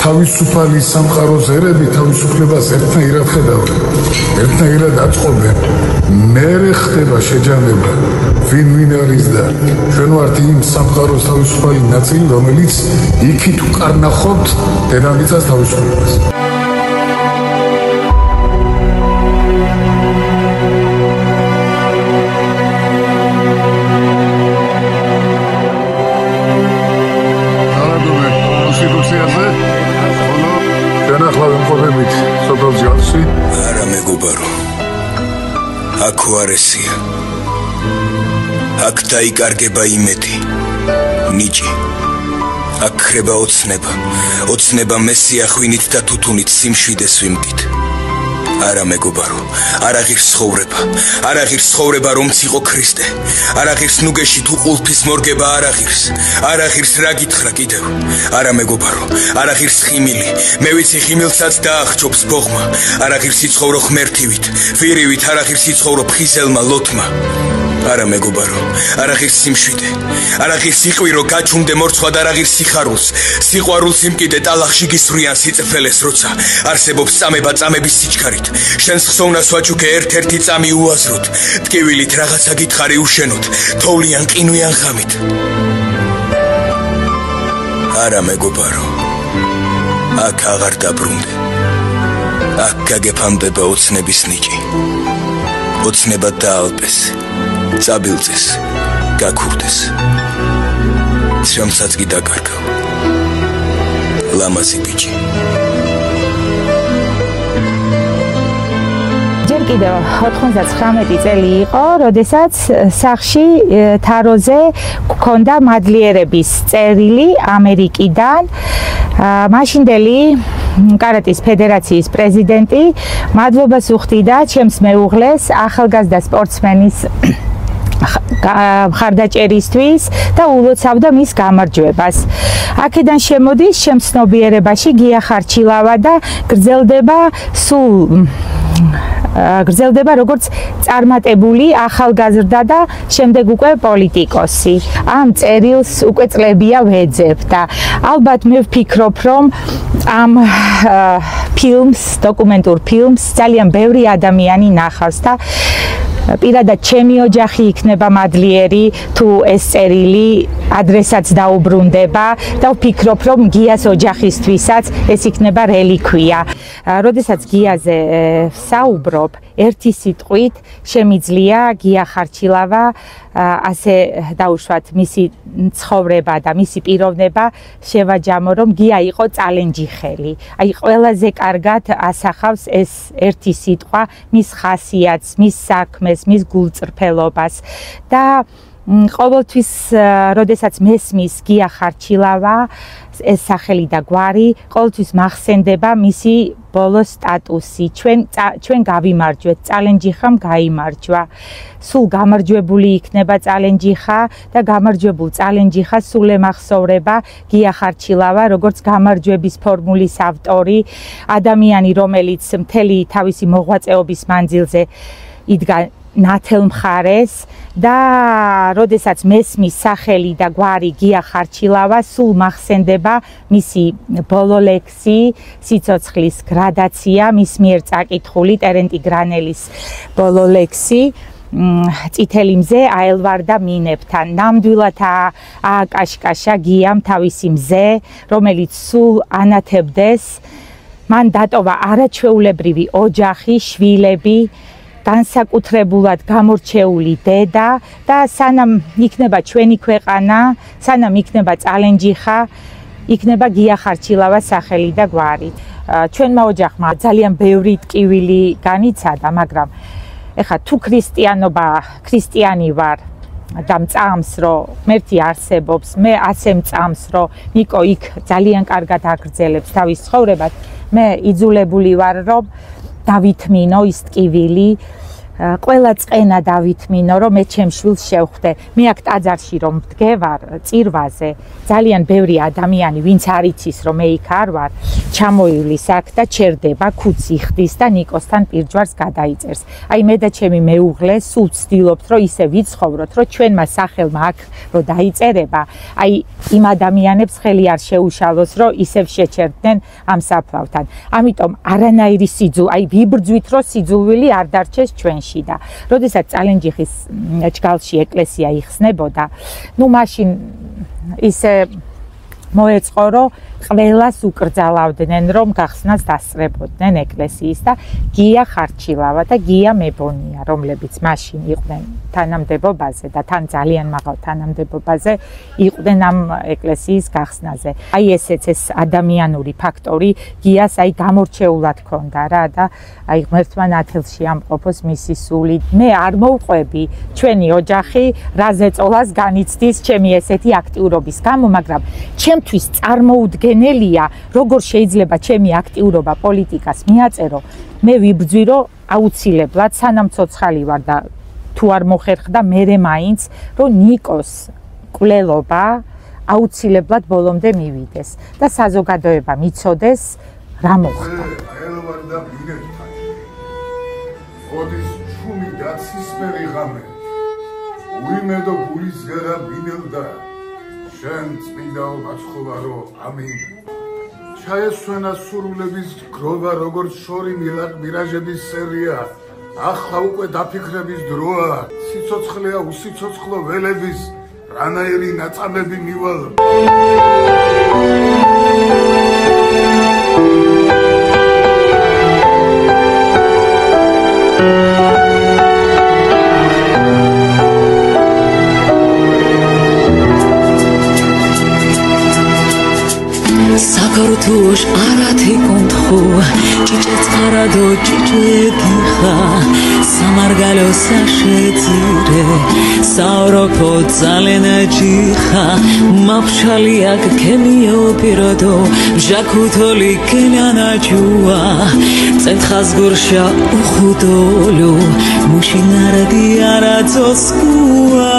თავისუფალი სამყაროს ერები თავისუფლებას ერთნაირად ხედავენ, ერთნაირად აწყობენ. მერე ხდება შეჯამება, ვინ არის და ჩვენ ვართ იმ სამყაროს თავისუფალი ნაწილი, რომელიც იქით უკარნახობთ დედამიწას თავისუფლებას. არა მეგობარო, აქ ვარესია, აქ დაიკარგება იმედი, ნიჭი, აქ ხდება ოცნება მესიახვინით და თუთუნით სიმშვიდეს ვიმკით. არა მეგობარო, არ აღირს ცხოვრება, რომც იყო ქრისტე, არ აღირს ნუგეში თუ ყულფის მორგება, არ აღირს რა გითხრა კიდევ. არა მეგობარო, არ აღირს ხიმილი, მე ვიცი ხიმილსაც დაახჯობს ბოღმა, არ აღირს იცხოვრო ღმერთივით, ვირივით, არ აღირს იცხოვრო ფხიზელმა ლოთმა. არა მეგობარო, არ აღირს სიმშვიდე, არ აღირს იყვირო გაჩუმდე მორცხვად, არ აღირს სიყვარულს იმკიდე ტალახში გისვრიან სიწრფელეს, როცა არსებობს წამება წამების სიჩქარით, შენს ხსოვნას ვაჩუქე ერთ-ერთი წამი უაზროთ, ტკივილით რაღაცა გითხარი უშენოთ, თოვლიან ყინვიან ღამით. არა მეგობარო, აქ აღარ დაბრუნდე, აქ გაგეფამდება ოცნების ნიჭი, ოცნება დაალპეს, წაბილწეს, გაქურდეს, შამსაც კი დაკარგავ, ლამაზი ბიჭი. ჯერ კიდევ 99 წელი იყო, როდესაც სახში თაროზე გქონდა მადლიერების წერილი ამერიკიდან. მაშინდელი კარატის ფედერაციის პრეზიდენტი მადლობას უხდიდა ჩემს მეუღლეს ახალგაზრდა სპორტსმენის მხარდაჭერისთვის და ულოცავდა მის გამარჯვებას. აქედან შემოდის ჩემს ცნობიერებაში გია ხარჩილავა და გრძელდება როგორც წარმატებული ახალგაზრდა და შემდეგ უკვე პოლიტიკოსი. ამ წერილს უკვე წლებია ვეძებ და ალბათ მე ვფიქრობ, რომ ამ დოკუმენტურ ფილმს ძალიან ბევრი ადამიანი ნახავს და პირადად ჩემი ოჯახი იქნება მადლიერი თუ ეს წერილი ადრესაც დაუბრუნდება და ვფიქრობ, რომ გიას ოჯახისთვისაც ეს იქნება რელიკვია. როდესაც გიაზე ვსაუბრობ, ერთი სიტყვით შემიძლია გია ხარჩილავა ასე დაუშვათ მისი ცხოვრება და მისი პიროვნება შევაჯამო, რომ გია იყო წალენჯიხელი. აი ყველაზე კარგად ასახავს ეს ერთი სიტყვა მის ხასიათს, მის საქმეს, მის გულწრფელობას და ყოველთვის როდესაც მესმის გია ხარჩილავა ეს სახელი და გვარი, ყოველთვის მახსენდება მისი ბოლო სტატუსი. ჩვენ გავიმარჯვეთ, წალენჯიხამ გაიმარჯვა. სულ გამარჯვებული იქნება წალენჯიხა და გამარჯვებულ წალენჯიხას სულ ემახსოვრება გია ხარჩილავა, როგორც გამარჯვების ფორმულის ავტორი, ადამიანი, რომელიც მთელი თავისი მოღვაწეობის მანძილზე იდგა ნათელ მხარეს და როდესაც მესმის სახელი და გვარი გია ხარჩილავა, სულ მახსენდება მისი ბოლო ლექსი, სიცოცხლის გრადაცია, მის მიერ წაკითხული ტერენტი გრანელის ბოლო ლექსი, წითელი მზე აელვარდა მინებთან. ნამდვილად ააკაშკაშა გიამ თავისი მზე, რომელიც სულ ანათებდეს. მან დატოვა არაჩვეულებრივი ოჯახი, შვილები, განსაკუთრებულად გამორჩეული დედა და სანამ იქნება ჩვენი ქვეყანა, სანამ იქნება წალენჯიხა, იქნება გია ხარჩილავას სახელი და გვარი. ჩვენმა ოჯახმა ძალიან ბევრი ტკივილი განიცადა, მაგრამ ეხლა თუ ქრისტიანი ვარ და მწამს, რომ ღმერთი არსებობს, მე ასე მწამს, რომ ნიკო იქ ძალიან კარგად აგრძელებს თავის ცხოვრებას, მე იძულებული ვარ, რომ დავითმინო ის ტკივილი ყველა წენა დავითმინო, რომ მე ჩემს შვილს შევხვდე. მე აქ ტაძარში რომ ვდგევარ წირვაზე, ძალიან ბევრი ადამიანი, ვინც არ იცის, რომ მე იქ არ ვარ, ჩამოივლის აქ და ჩერდება, ქუდს იხდის და ნიკოსთან პირჯვარს გადაიწერს. აი მე და ჩემი მეუღლე სულ ვცდილობთ, რომ ისე ვიცხოვროთ, რომ ჩვენმა სახელმა აქ რო დაიწერება, აი იმ ადამიანებს ხელი არ შეუშალოს, რომ ისევ შეჩერდნენ ამ საფლავთან. ამიტომ არანაირი აი ვიბრძვით, რომ სიძულვილი არ დარჩეს ჩვენში და როდესაც წალენჯიხის ჯგალში ეკლესია იხსნებოდა, ნუ მაშინ ისე მოეწყო, რომ ყველას უკრძალავდნენ, რომ გახსნას დასწრებოდნენ ეკლესიის და გია ხარჩილავა და გია მებონია, რომლებიც მაშინ იყვნენ თანამდებობაზე და თან ძალიან მაღალ თანამდებობაზე იყვნენ ამ ეკლესიის გახსნაზე. აი ესეც ეს ადამიანური ფაქტორი გიას აი გამორჩეულად ქონდა რა და აი ღმერთმა ნათელში ამყოფოს მისი სული. მე არ მოვყვები ჩვენი ოჯახი რაზეწოლას განიცდის ჩემი ესეთი აქტიურობის გამო, მაგრამ ჩემთვის წარმოუდგენელია, როგორ შეიძლება ჩემი აქტიურობა პოლიტიკას მიაწერო. მე ვიბრძვირო აუცილებლად, სანამ ცოცხალი ვარ და თუ არ მოხერხდა მერე მაინც, რომ ნიკოს კვლელობა აუცილებლად ბოლომდე მივიდეს და საზოგადოება მიცოდეს რა მოხდა. ოდის ჩუმი დაცისმერი ღამე უიმედო გულისგერა მინელდა შენ წმინდაო მაცხოვარო ამინ ჩაესვენა სურვილების გროვა როგორც შორი მირაჟების სერია ახლა უკვე დაფიქრების დროა სიცოცხლეა უსიცოცხლო ველების რანაირი ნაწამები მივალ საქართველოს არათი კონთხო ჭიჭე ცხარადო ჭიჭე გიხა სამარგალო საშეძირე საოროფო ძალენა ჯიხა მაფშალიაკ ქემიო პიროდო ჟაკუთოლი კენანა ჯუა წენხას გურშა უხუდოლო მუშინარდი არაძოსკუა